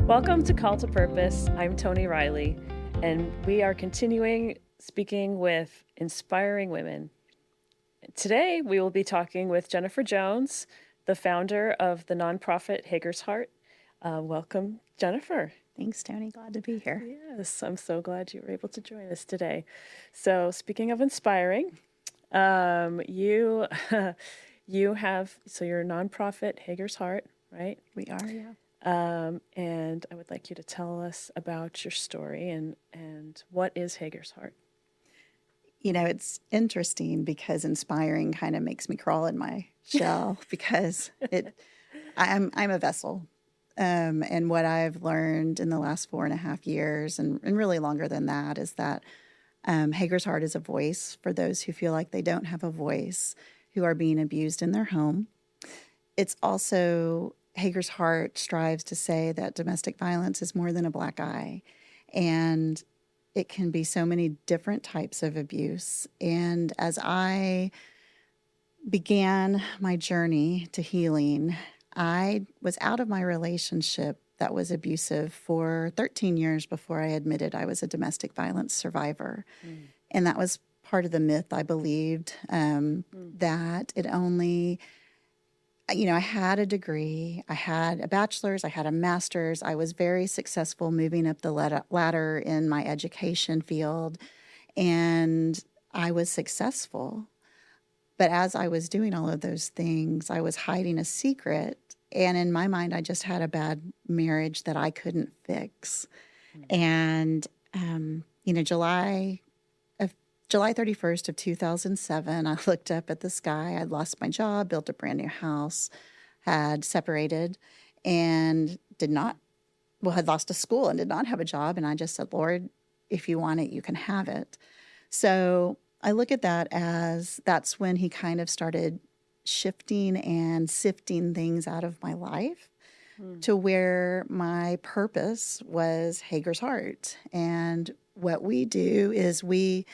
Welcome to Call to Purpose. I'm Tony Riley, and we are continuing speaking with inspiring women. Today, we will be talking with Jennifer Jones, the founder of the nonprofit Hagar's Heart. Welcome, Jennifer. Thanks, Tony. Glad to be here. Yes, I'm so glad you were able to join us today. So, speaking of inspiring, you you have your nonprofit Hagar's Heart, right? We are, yeah. And I would like you to tell us about your story and what is Hagar's Heart? You know, it's interesting because inspiring kind of makes me crawl in my shell because I'm a vessel. And what I've learned in the last 4.5 years and really longer than that is that Hagar's Heart is a voice for those who feel like they don't have a voice, who are being abused in their home. It's also Hagar's Heart strives to say that domestic violence is more than a black eye, and it can be so many different types of abuse. And as I began my journey to healing, I was out of my relationship that was abusive for 13 years before I admitted I was a domestic violence survivor. And that was part of the myth I believed, that it only... I had a degree, I had a bachelor's, I had a master's. I was very successful moving up the ladder in my education field, and I was successful. But as I was doing all of those things, I was hiding a secret. And in my mind, I just had a bad marriage that I couldn't fix. And, July 31st of 2007, I looked up at the sky. I'd lost my job, built a brand new house, had separated, and had lost a school and did not have a job. And I just said, Lord, if you want it, you can have it. So I look at that as that's when he kind of started shifting and sifting things out of my life to where my purpose was Hagar's Heart. And what we do is we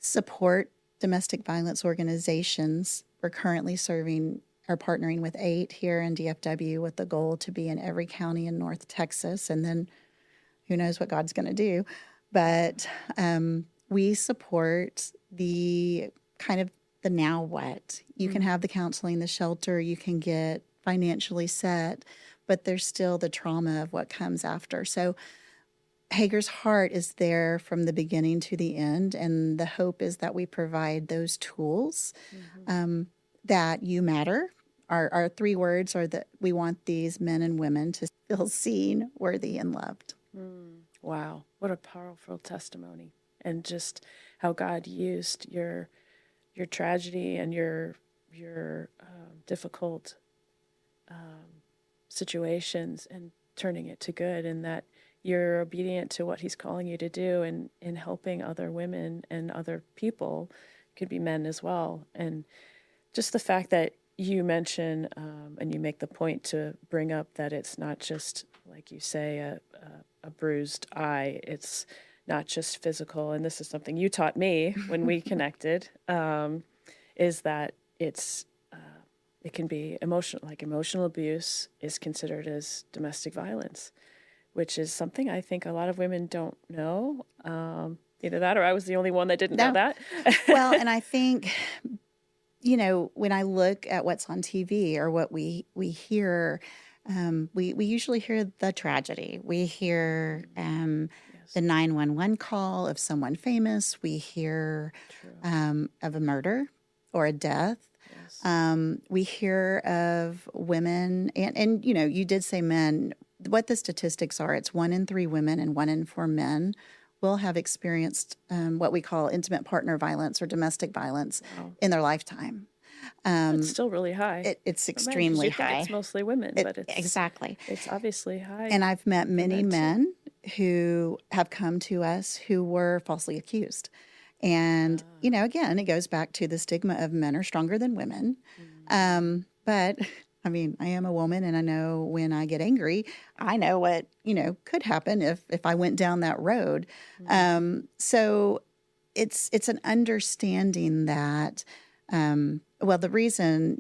support domestic violence organizations. We're currently partnering with 8 here in DFW with the goal to be in every county in North Texas. And then who knows what God's going to do. But we support the kind of the now what. You can have the counseling, the shelter, you can get financially set, but there's still the trauma of what comes after. So Hagar's Heart is there from the beginning to the end, and the hope is that we provide those tools, that you matter. Our 3 words are that we want these men and women to feel seen, worthy, and loved. Wow, what a powerful testimony, and just how God used your tragedy and your difficult situations and turning it to good, and that you're obedient to what he's calling you to do in helping other women and other people, could be men as well. And just the fact that you mention and you make the point to bring up that it's not just, like you say, a bruised eye. It's not just physical. And this is something you taught me when we connected, is that it can be emotional. Like emotional abuse is considered as domestic violence, which is something I think a lot of women don't know. Either that or I was the only one that didn't know that. Well, and I think, when I look at what's on TV or what we hear, we usually hear the tragedy. We hear the 911 call of someone famous. We hear of a murder or a death. We hear of women, and you did say men. What the statistics are, it's 1 in 3 women and 1 in 4 men will have experienced what we call intimate partner violence or domestic violence in their lifetime. It's still really high. It's extremely high. It's mostly women, but it's obviously high. And I've met many men who have come to us who were falsely accused. And, again, it goes back to the stigma of men are stronger than women. But I mean, I am a woman, and I know when I get angry, I know what, could happen if I went down that road. So it's an understanding that, the reason,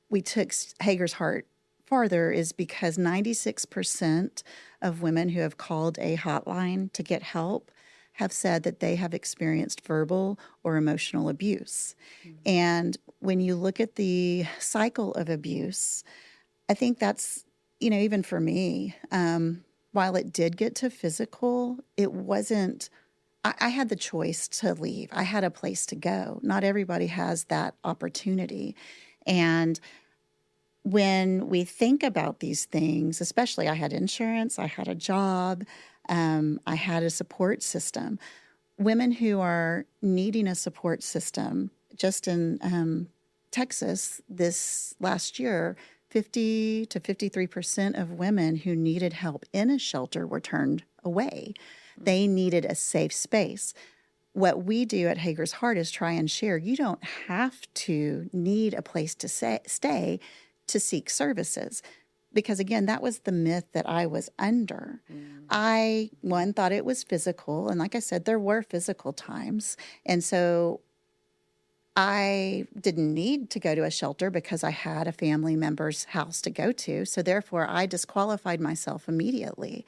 we took Hagar's Heart farther is because 96% of women who have called a hotline to get help have said that they have experienced verbal or emotional abuse. And when you look at the cycle of abuse, I think that's, even for me, while it did get to physical, it wasn't, I had the choice to leave. I had a place to go. Not everybody has that opportunity. And when we think about these things, especially I had insurance, I had a job, I had a support system. Women who are needing a support system, just in Texas this last year, 50 to 53% of women who needed help in a shelter were turned away. They needed a safe space. What we do at Hager's Heart is try and share. You don't have to need a place to stay to seek services. Because again, that was the myth that I was under. I, one, thought it was physical. And like I said, there were physical times. And so I didn't need to go to a shelter because I had a family member's house to go to. So therefore, I disqualified myself immediately.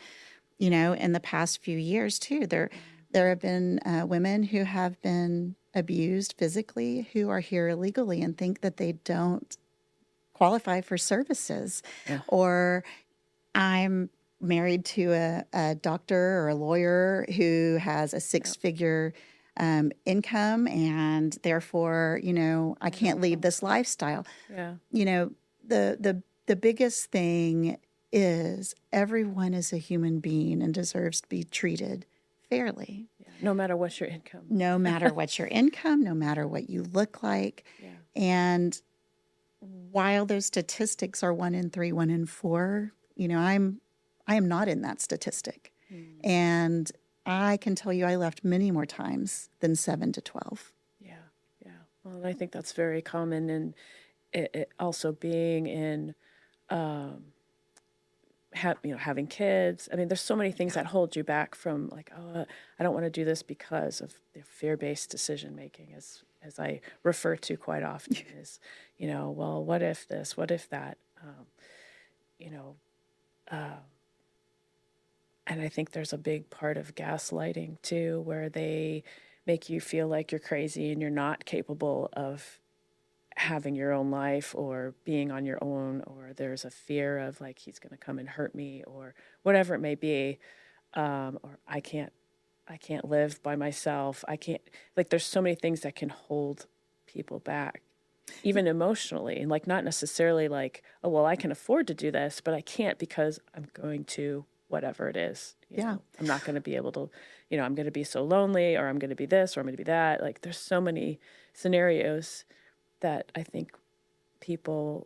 In the past few years too, there have been women who have been abused physically who are here illegally and think that they don't qualify for services. Yeah. Or I'm married to a doctor or a lawyer who has a six-figure income, and therefore, I can't leave this lifestyle. Yeah. The biggest thing is everyone is a human being and deserves to be treated fairly. Yeah. No matter what your income. No matter what your income, no matter what you look like. Yeah. And while those statistics are 1 in 3, 1 in 4, I am not in that statistic. And I can tell you I left many more times than 7 to 12. Yeah. Yeah. Well, I think that's very common. And it also being in, having kids. I mean, there's so many things that hold you back from like, oh, I don't want to do this because of the fear-based decision making, as I refer to quite often is, well, what if this, what if that, and I think there's a big part of gaslighting too, where they make you feel like you're crazy and you're not capable of having your own life or being on your own, or there's a fear of like he's going to come and hurt me or whatever it may be, or I can't live by myself. I can't, like, there's so many things that can hold people back, even emotionally, and like not necessarily like, oh well, I can afford to do this, but I can't because I'm going to whatever it is. You know, I'm not going to be able to, I'm going to be so lonely, or I'm going to be this, or I'm going to be that. Like, there's so many scenarios that I think people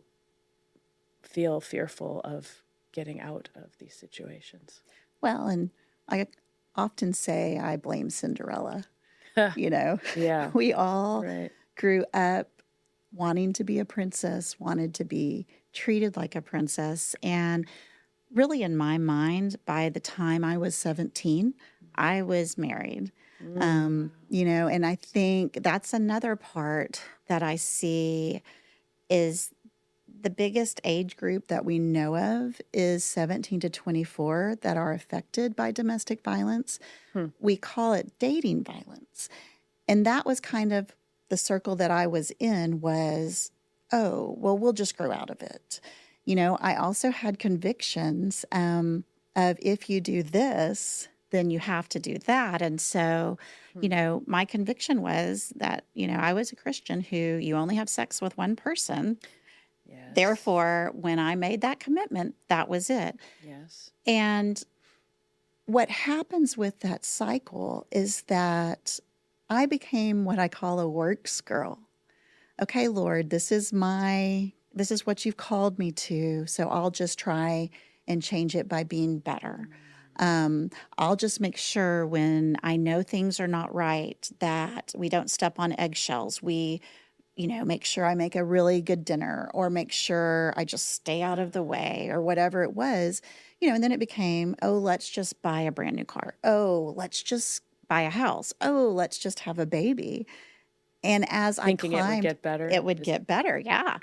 feel fearful of getting out of these situations. Well, and I often say I blame Cinderella. Yeah. We all grew up wanting to be a princess, wanted to be treated like a princess. And really, in my mind, by the time I was 17, I was married. And I think that's another part that I see is the biggest age group that we know of is 17 to 24 that are affected by domestic violence. We call it dating violence. And that was kind of the circle that I was in was, oh, well, we'll just grow out of it. I also had convictions of if you do this, then you have to do that. And so, my conviction was that, I was a Christian who you only have sex with one person. Yes. Therefore, when I made that commitment, that was it. Yes. And what happens with that cycle is that I became what I call a works girl. Okay, Lord, this is what you've called me to. So I'll just try and change it by being better. I'll just make sure when I know things are not right that we don't step on eggshells. We, make sure I make a really good dinner, or make sure I just stay out of the way, or whatever it was, and then it became, oh, let's just buy a brand new car. Oh, let's just buy a house. Oh, let's just have a baby. And as Thinking I climbed, it would get better. it would get better. Yeah.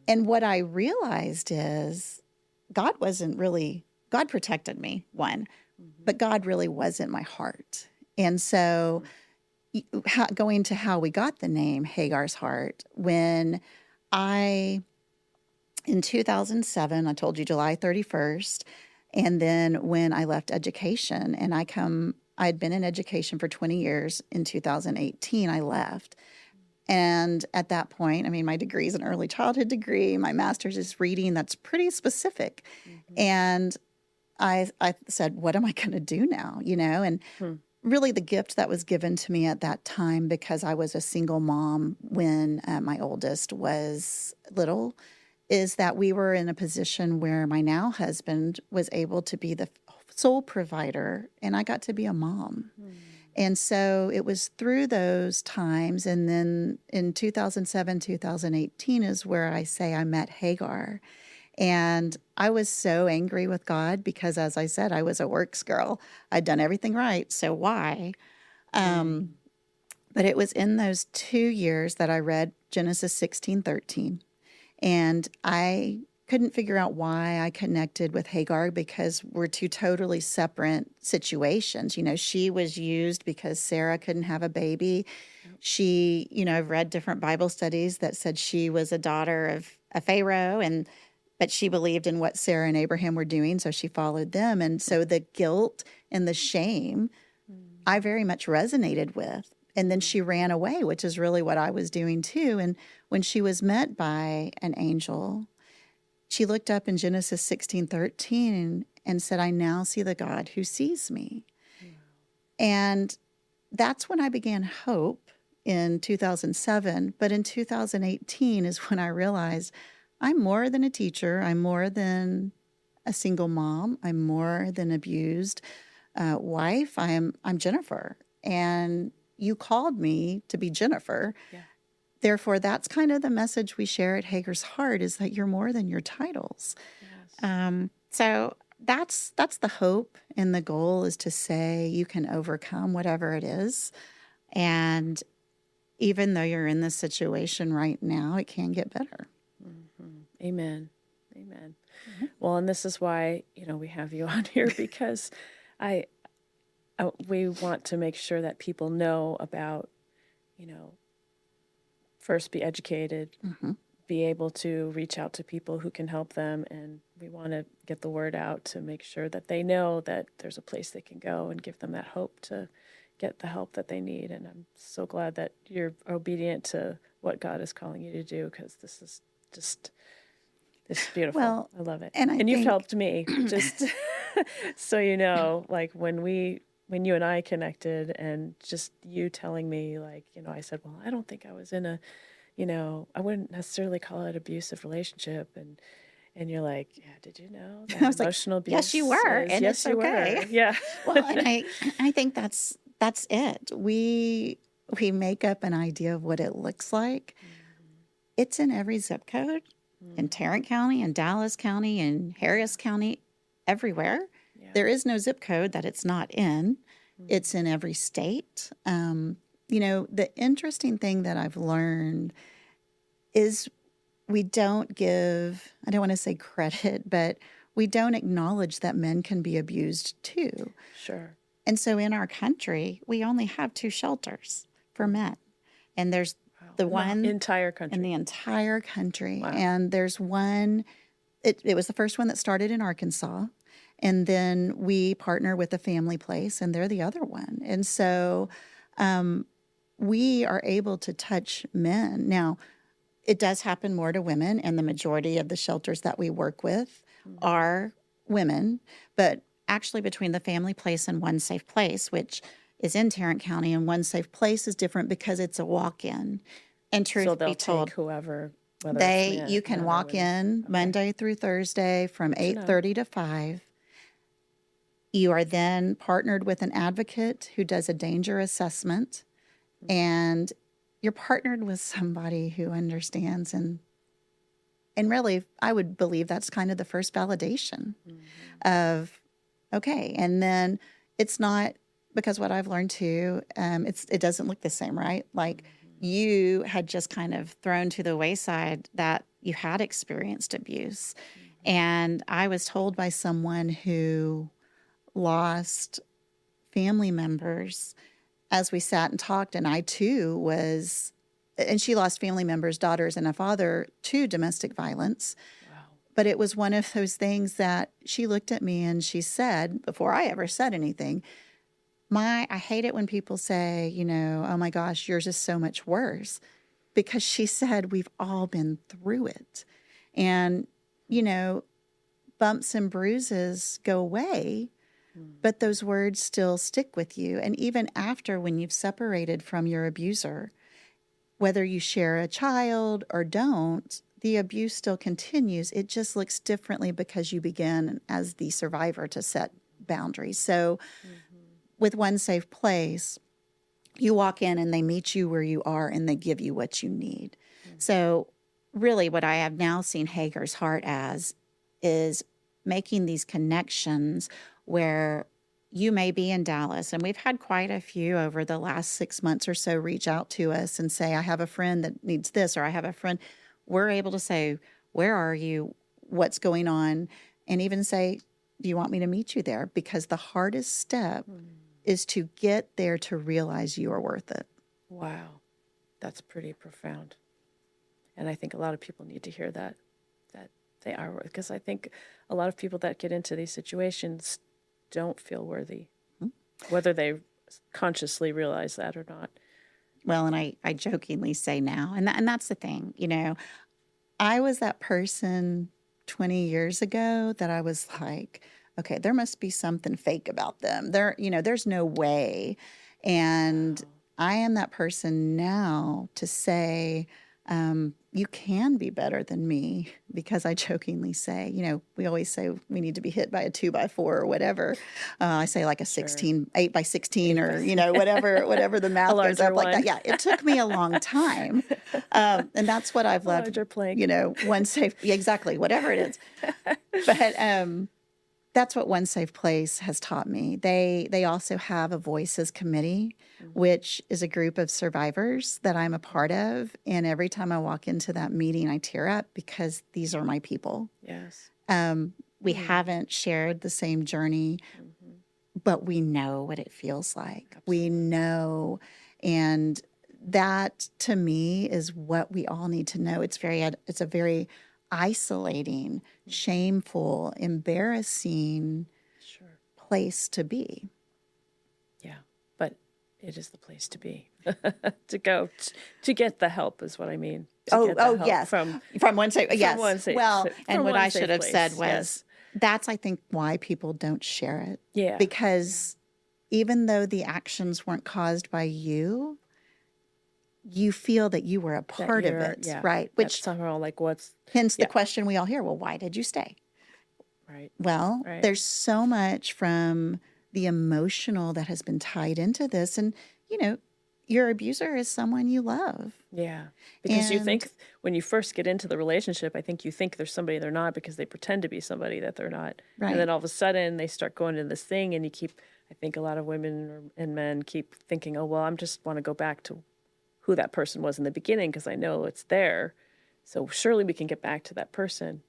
And what I realized is God wasn't really, God protected me, one, but God really wasn't my heart. And so going to how we got the name Hagar's Heart, when I, in 2007, I told you July 31st, and then when I left education and I'd been in education for 20 years. In 2018, I left. And at that point, I mean, my degree is an early childhood degree. My master's is reading. That's pretty specific. And I said, what am I going to do now? And really the gift that was given to me at that time, because I was a single mom when my oldest was little, is that we were in a position where my now husband was able to be the sole provider, and I got to be a mom. And so it was through those times. And then in 2007, 2018 is where I say I met Hagar. And I was so angry with God because, as I said, I was a works girl. I'd done everything right. So why? But it was in those 2 years that I read Genesis 16:13. And I couldn't figure out why I connected with Hagar, because we're two totally separate situations. She was used because Sarah couldn't have a baby. She, I've read different Bible studies that said she was a daughter of a Pharaoh, but she believed in what Sarah and Abraham were doing, so she followed them. And so the guilt and the shame I very much resonated with. And then she ran away, which is really what I was doing too. And when she was met by an angel, she looked up in Genesis 16:13 and said, I now see the God who sees me. And that's when I began hope in 2007. But in 2018 is when I realized I'm more than a teacher. I'm more than a single mom. I'm more than abused wife. I'm Jennifer. And you called me to be Jennifer. Yeah. Therefore, that's kind of the message we share at Hagar's Heart, is that you're more than your titles. Yes. So that's the hope, and the goal is to say you can overcome whatever it is. And even though you're in this situation right now, it can get better. Amen. Amen. Well, and this is why, we have you on here, because we want to make sure that people know about, first be educated, be able to reach out to people who can help them. And we want to get the word out to make sure that they know that there's a place they can go and give them that hope to get the help that they need. And I'm so glad that you're obedient to what God is calling you to do, because this is beautiful. Well, I love it. and you've helped me, just so you know, like when you and I connected, and just you telling me, like, I said, well, I don't think I was in a, I wouldn't necessarily call it abusive relationship. And you're like, yeah, did you know that I was emotional like, abuse? yes, you were. And yes, it's you okay. were. Yeah. Well, and I think that's it. We make up an idea of what it looks like. It's in every zip code, in Tarrant County, in Dallas County, in Harris County, everywhere. Yeah. There is no zip code that it's not in. It's in every state. The interesting thing that I've learned is we don't give, I don't want to say credit, but we don't acknowledge that men can be abused too. Sure. And so in our country, we only have 2 shelters for men. And there's the one entire country. In the entire country. Wow. And there's one, it was the first one that started in Arkansas. And then we partner with the Family Place, and they're the other one. And so we are able to touch men. Now, it does happen more to women, and the majority of the shelters that we work with are women. But actually, between the Family Place and One Safe Place, which is in Tarrant County, and One Safe Place is different because it's a walk-in. And truth so they'll be told, take whoever, whether it's men, you can walk in Monday through Thursday from 8:30 to 5. You are then partnered with an advocate who does a danger assessment, and you're partnered with somebody who understands, and really, I would believe that's kind of the first validation of, okay. And then it's not, because what I've learned too, it doesn't look the same, right? Like you had just kind of thrown to the wayside that you had experienced abuse. And I was told by someone who lost family members as we sat and talked, and I too was, and she lost family members, daughters, and a father to domestic violence. Wow. But it was one of those things that she looked at me and she said, before I ever said anything, I hate it when people say, you know, oh my gosh, yours is so much worse. Because she said, we've all been through it. And, you know, bumps and bruises go away, but those words still stick with you. And even after, when you've separated from your abuser, whether you share a child or don't, the abuse still continues. It just looks differently because you begin as the survivor to set boundaries. So with One Safe Place, you walk in and they meet you where you are and they give you what you need. So really what I have now seen Hagar's heart as is making these connections where you may be in Dallas, and we've had quite a few over the last 6 months or so reach out to us and say, I have a friend that needs this, or I have a friend. We're able to say, where are you? What's going on? And even say, do you want me to meet you there? Because the hardest step is to get there to realize you are worth it. Wow. That's pretty profound. And I think a lot of people need to hear that they are worth, because I think a lot of people that get into these situations don't feel worthy, whether they consciously realize that or not. Well, and I jokingly say now, and that's the thing, you know, I was that person 20 years ago that I was like, okay, there must be something fake about them. There, you know, there's no way. And I am that person now to say, you can be better than me, because I jokingly say, you know, we always say we need to be hit by a 2x4 or whatever. I say like a 8x16 or, you know, whatever the math goes up like that. Yeah. It took me a long time. And that's what I've loved, you know, One Safe, exactly, whatever it is. But, that's what One Safe Place has taught me. They also have a Voices Committee, which is a group of survivors that I'm a part of. And every time I walk into that meeting, I tear up because these are my people. Yes. We haven't shared the same journey, but we know what it feels like. Absolutely. We know. And that, to me, is what we all need to know. It's a very isolating, shameful, embarrassing place to be. Yeah, but it is the place to be. To go to get the help is what I mean. Yes. From One Safe. Yes. One Safe. Well, and what I should have place. said was that's, I think, why people don't share it. Yeah. Because even though the actions weren't caused by you, you feel that you were a part of it, right? Which somehow like hence the question we all hear, well, why did you stay? Right. Well, there's so much from the emotional that has been tied into this. And, you know, your abuser is someone you love. Yeah. Because you think when you first get into the relationship, I think you think there's somebody they're not because they pretend to be somebody that they're not. Right. And then all of a sudden they start going into this thing and I think a lot of women and men keep thinking, oh, well, I just want to go back to who that person was in the beginning because I know it's there. So surely we can get back to that person.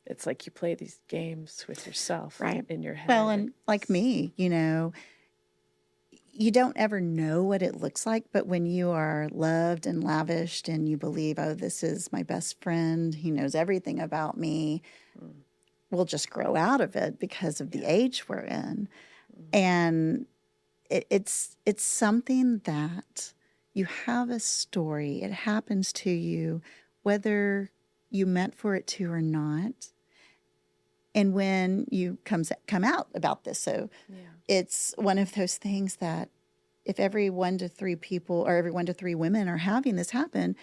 It's like you play these games with yourself in your head. Well, and like me, you know, you don't ever know what it looks like, but when you are loved and lavished and you believe, oh, this is my best friend, he knows everything about me, we'll just grow out of it because of the age we're in. And it's something that you have a story. It happens to you, whether you meant for it to or not. And when you come out about this, so it's one of those things that if every 1 to 3 people or every 1 to 3 women are having this happen,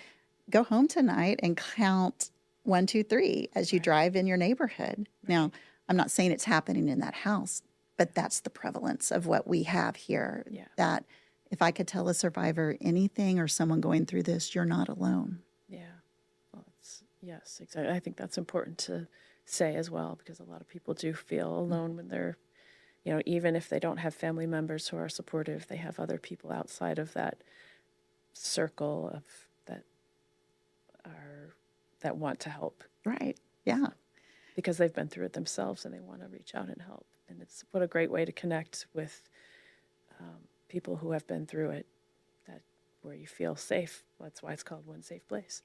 go home tonight and count 1, 2, 3 as you drive in your neighborhood. Now, I'm not saying it's happening in that house, but that's the prevalence of what we have here. Yeah. That if I could tell a survivor anything or someone going through this, you're not alone. Yeah. Well, yes, exactly. I think that's important to say as well, because a lot of people do feel alone when they're, you know, even if they don't have family members who are supportive, they have other people outside of that circle of that want to help. Right. Yeah. because they've been through it themselves and they want to reach out and help. And it's what a great way to connect with people who have been through it, that where you feel safe. That's why it's called One Safe Place.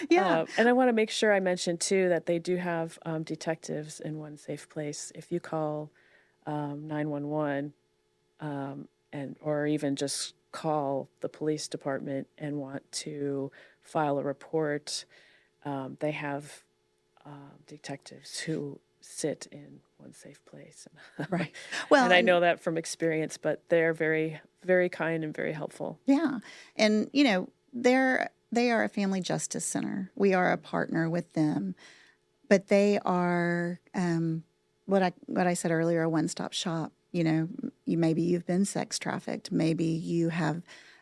Yeah. And I want to make sure I mention too that they do have detectives in One Safe Place. If you call 911 and or even just call the police department and want to file a report, they have detectives who sit in One Safe Place. Right. Well, And I and know that from experience, but they're very, very kind and very helpful. yeah. And they are a family justice center. We are a partner with them, but they are what I said earlier, a one-stop shop. Maybe you've been sex trafficked. Maybe you have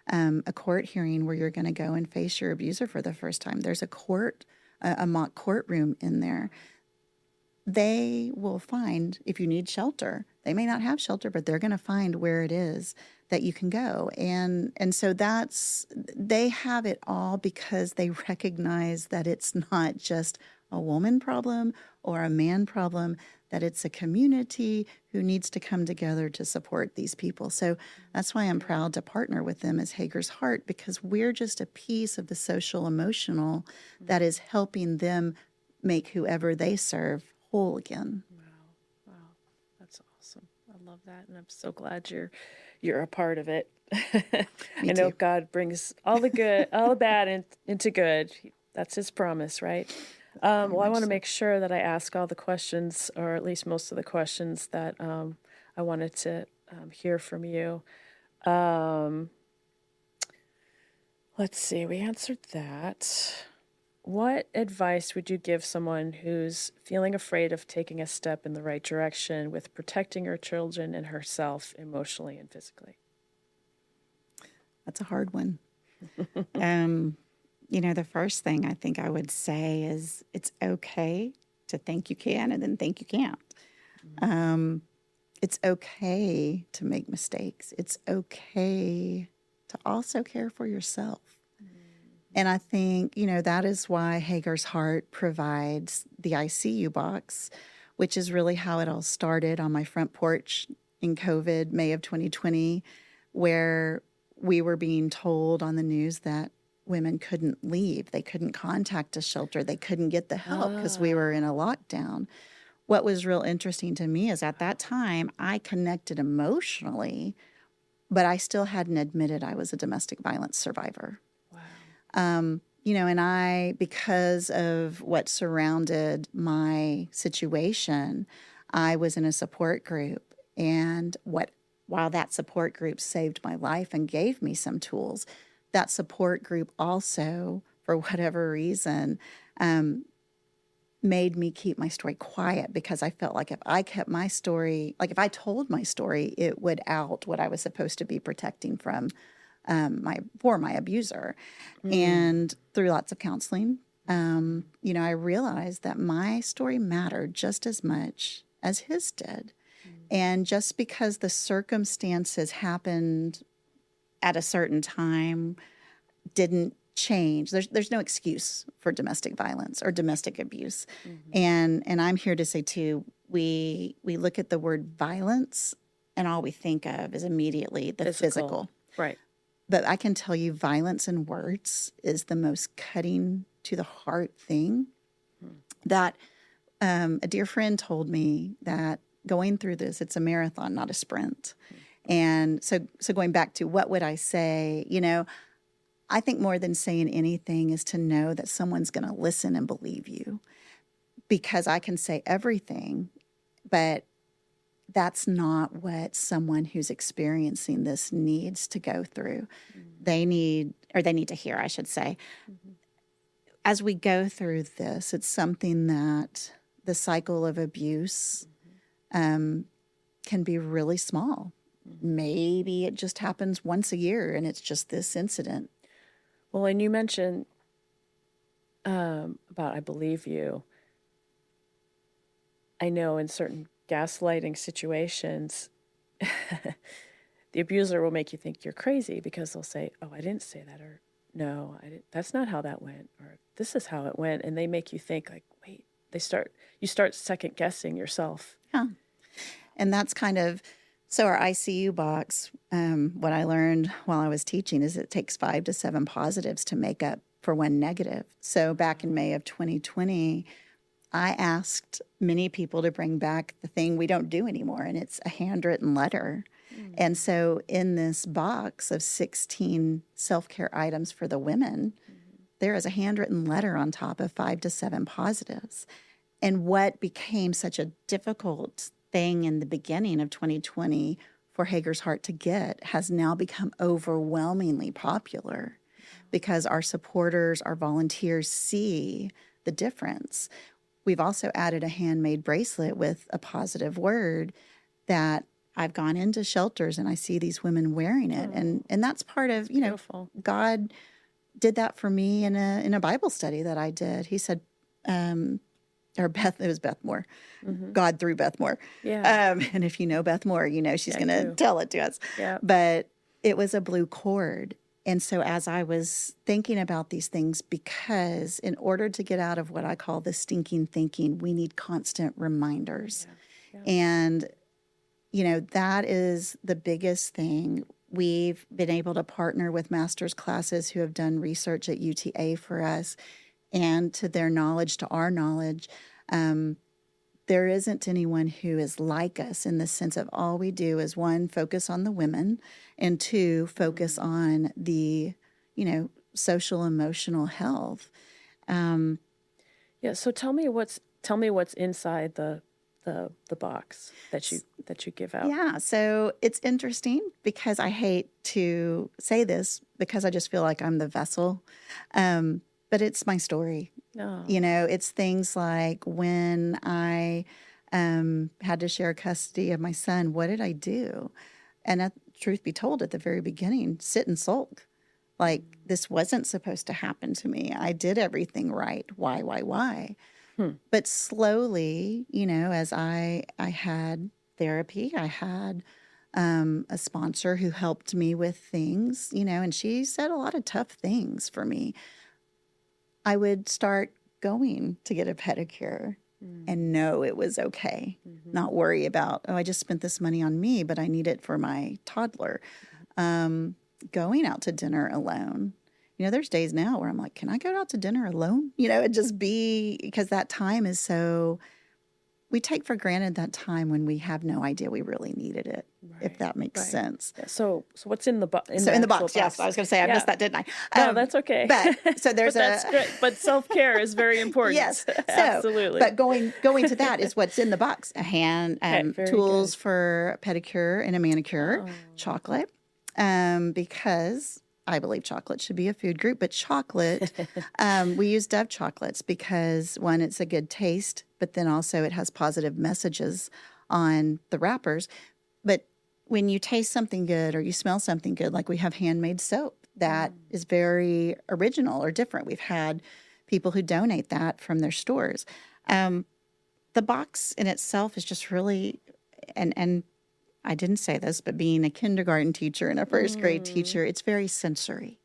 a court hearing where you're going to go and face your abuser for the first time. There's a mock courtroom in there. They will find if you need shelter. They may not have shelter, but they're going to find where it is that you can go. And so they have it all because they recognize that it's not just a woman problem or a man problem, that it's a community who needs to come together to support these people. So that's why I'm proud to partner with them as Hagar's Heart, because we're just a piece of the social emotional that is helping them make whoever they serve whole again. Wow, wow, that's awesome. I love that, and I'm so glad you're a part of it. Me I know too. God brings all the good, all the bad into good. That's His promise, right? Very Well, I much want to so. make sure that I ask all the questions, or at least most of the questions that I wanted to hear from you. Um, let's see, we answered that. What advice would you give someone who's feeling afraid of taking a step in the right direction with protecting her children and herself emotionally and physically? That's a hard one. The first thing I think I would say is it's okay to think you can and then think you can't. It's okay to make mistakes. It's okay to also care for yourself. And I think, that is why Hagar's Heart provides the ICU box, which is really how it all started on my front porch in COVID, May of 2020, where we were being told on the news that women couldn't leave. They couldn't contact a shelter. They couldn't get the help because we were in a lockdown. What was real interesting to me is at that time, I connected emotionally, but I still hadn't admitted I was a domestic violence survivor. Wow. And because of what surrounded my situation, I was in a support group. And while that support group saved my life and gave me some tools, that support group also, for whatever reason, made me keep my story quiet because I felt like if I kept my story, like if I told my story, it would out what I was supposed to be protecting from my abuser. And through lots of counseling, I realized that my story mattered just as much as his did. And just because the circumstances happened at a certain time didn't change. There's no excuse for domestic violence or domestic abuse. And I'm here to say too, we look at the word violence and all we think of is immediately the physical. Right. But I can tell you, violence in words is the most cutting to the heart thing. That a dear friend told me that going through this, it's a marathon, not a sprint. And so going back to what would I say, I think more than saying anything is to know that someone's going to listen and believe you. Because I can say everything, but that's not what someone who's experiencing this needs to go through. They need to hear, I should say. As we go through this, it's something that the cycle of abuse can be really small. Maybe it just happens once a year and it's just this incident. Well, and you mentioned about I believe you. I know in certain gaslighting situations, the abuser will make you think you're crazy because they'll say, "Oh, I didn't say that," or "No, I didn't, that's not how that went," or "This is how it went," and they make you think like, "Wait, you start second guessing yourself. Yeah. And that's kind of, so our ICU box, what I learned while I was teaching is it takes 5 to 7 positives to make up for one negative. So back in May of 2020, I asked many people to bring back the thing we don't do anymore, and it's a handwritten letter. And so in this box of 16 self-care items for the women, there is a handwritten letter on top of 5 to 7 positives. And what became such a difficult thing in the beginning of 2020 for Hagar's Heart to get has now become overwhelmingly popular because our supporters, our volunteers see the difference. We've also added a handmade bracelet with a positive word that I've gone into shelters and I see these women wearing it. And that's part of, Beautiful. God did that for me in a Bible study that I did. He said, it was Beth Moore, God through Beth Moore. Yeah. And if you know Beth Moore, she's going to tell it to us. Yeah. But it was a blue cord. And so as I was thinking about these things, because in order to get out of what I call the stinking thinking, we need constant reminders. Yeah. And, that is the biggest thing. We've been able to partner with master's classes who have done research at UTA for us, and to their knowledge, to our knowledge, there isn't anyone who is like us in the sense of all we do is, one, focus on the women, and two, focus on the, social emotional health. Yeah. So tell me what's inside the box that you give out. Yeah. So it's interesting because I hate to say this because I just feel like I'm the vessel. But it's my story. Oh. It's things like when I had to share custody of my son, what did I do? And truth be told, at the very beginning, sit and sulk. Like, this wasn't supposed to happen to me. I did everything right. Why? But slowly, as I had therapy, I had a sponsor who helped me with things, and she said a lot of tough things for me. I would start going to get a pedicure and know it was okay. Not worry about, I just spent this money on me, but I need it for my toddler. Going out to dinner alone. There's days now where I'm like, can I go out to dinner alone? It just be, because that time is so, we take for granted that time when we have no idea we really needed it, if that makes sense. Yeah. So what's in the box? In the box, yes. I was going to say, I missed that, didn't I? No, that's okay. But so there's that's great. But self-care is very important. Yes, absolutely. But going to that is what's in the box: a hand, tools for pedicure and a manicure, chocolate, because I believe chocolate should be a food group, but chocolate, we use Dove chocolates because, one, it's a good taste, but then also it has positive messages on the wrappers. But when you taste something good or you smell something good, like we have handmade soap that is very original or different. We've had people who donate that from their stores. The box in itself is just really, and I didn't say this, but being a kindergarten teacher and a first grade teacher, it's very sensory.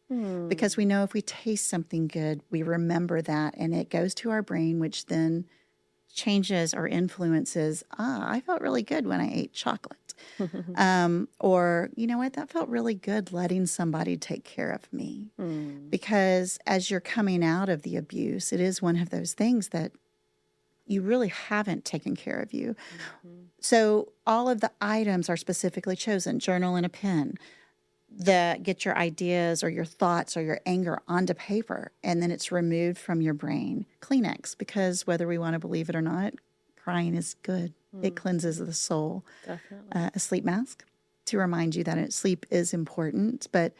Because we know if we taste something good, we remember that and it goes to our brain, which then changes or influences, I felt really good when I ate chocolate. Or, you know what, that felt really good letting somebody take care of me. Because as you're coming out of the abuse, it is one of those things that you really haven't taken care of you. So all of the items are specifically chosen, journal and a pen, that get your ideas or your thoughts or your anger onto paper, and then it's removed from your brain. Kleenex, because whether we want to believe it or not, crying is good. It cleanses the soul. Definitely. A sleep mask to remind you that sleep is important, but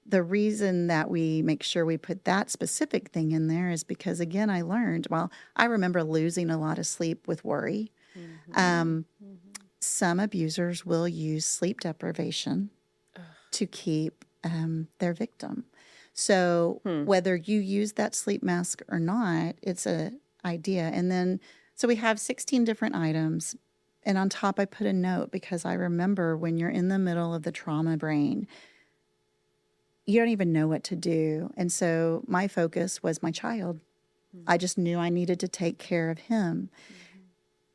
the reason that we make sure we put that specific thing in there is because, again, I learned, I remember losing a lot of sleep with worry. Some abusers will use sleep deprivation to keep their victim. So whether you use that sleep mask or not, it's an idea. And then, so we have 16 different items. And on top, I put a note because I remember when you're in the middle of the trauma brain, you don't even know what to do. And so my focus was my child. I just knew I needed to take care of him.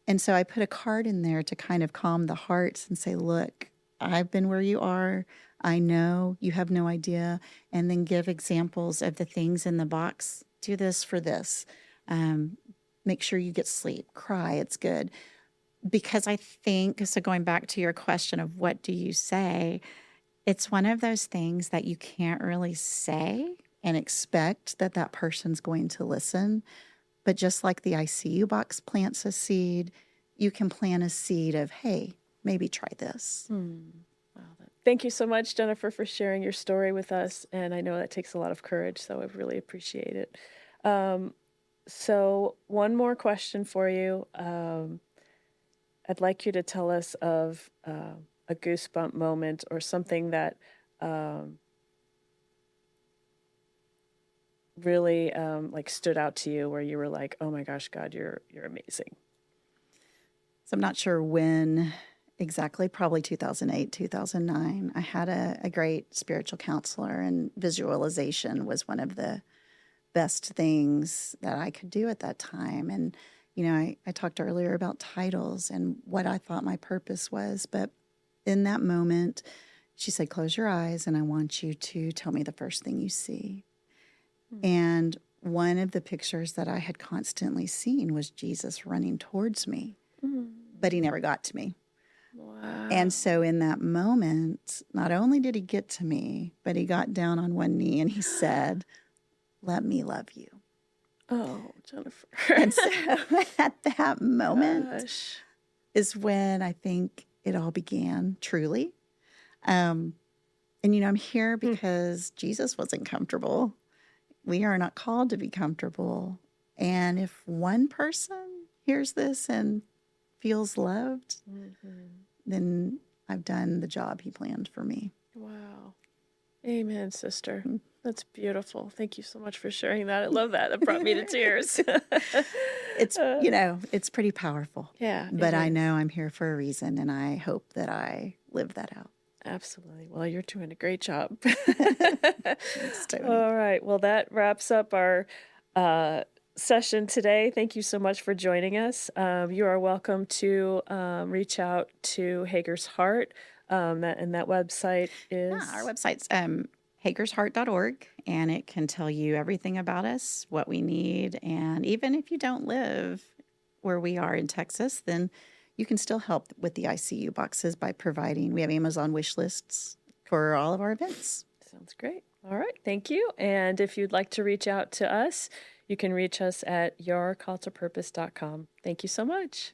And so I put a card in there to kind of calm the hearts and say, look, I've been where you are. I know you have no idea. And then give examples of the things in the box. Do this for this. Make sure you get sleep. Cry. It's good. Because I think, so going back to your question of what do you say, it's one of those things that you can't really say and expect that that person's going to listen. But just like the ICU box plants a seed, you can plant a seed of, hey, maybe try this. Wow. Thank you so much, Jennifer, for sharing your story with us. And I know that takes a lot of courage, so I really appreciate it. So one more question for you. I'd like you to tell us of a goosebump moment or something that really like stood out to you, where you were like, "Oh my gosh, God, you're amazing." So I'm not sure when exactly, probably 2008, 2009. I had a great spiritual counselor, and visualization was one of the best things that I could do at that time. And, you know, I talked earlier about titles and what I thought my purpose was. But in that moment, she said, close your eyes and I want you to tell me the first thing you see. And one of the pictures that I had constantly seen was Jesus running towards me, but he never got to me. Wow. And so in that moment, not only did he get to me, but he got down on one knee and he said, let me love you. Oh, Jennifer. And so at that moment Gosh. is when I think it all began, truly. And, you know, I'm here because Jesus wasn't comfortable. We are not called to be comfortable. And if one person hears this and feels loved, then I've done the job he planned for me. Wow. Amen, sister. That's beautiful. Thank you so much for sharing that. I love that. That brought me to tears. It's, you know, it's pretty powerful. Yeah. But I know I'm here for a reason, and I hope that I live that out. Absolutely. Well, you're doing a great job. Thanks, Tony. All right. Well, that wraps up our session today. Thank you so much for joining us. You are welcome to reach out to Hagar's Heart. And that website is... Yeah, our website's hagersheart.org, and it can tell you everything about us, what we need. And even if you don't live where we are in Texas, then you can still help with the ICU boxes by providing, we have Amazon wish lists for all of our events. Sounds great. All right. Thank you. And if you'd like to reach out to us, you can reach us at yourcalltopurpose.com. Thank you so much.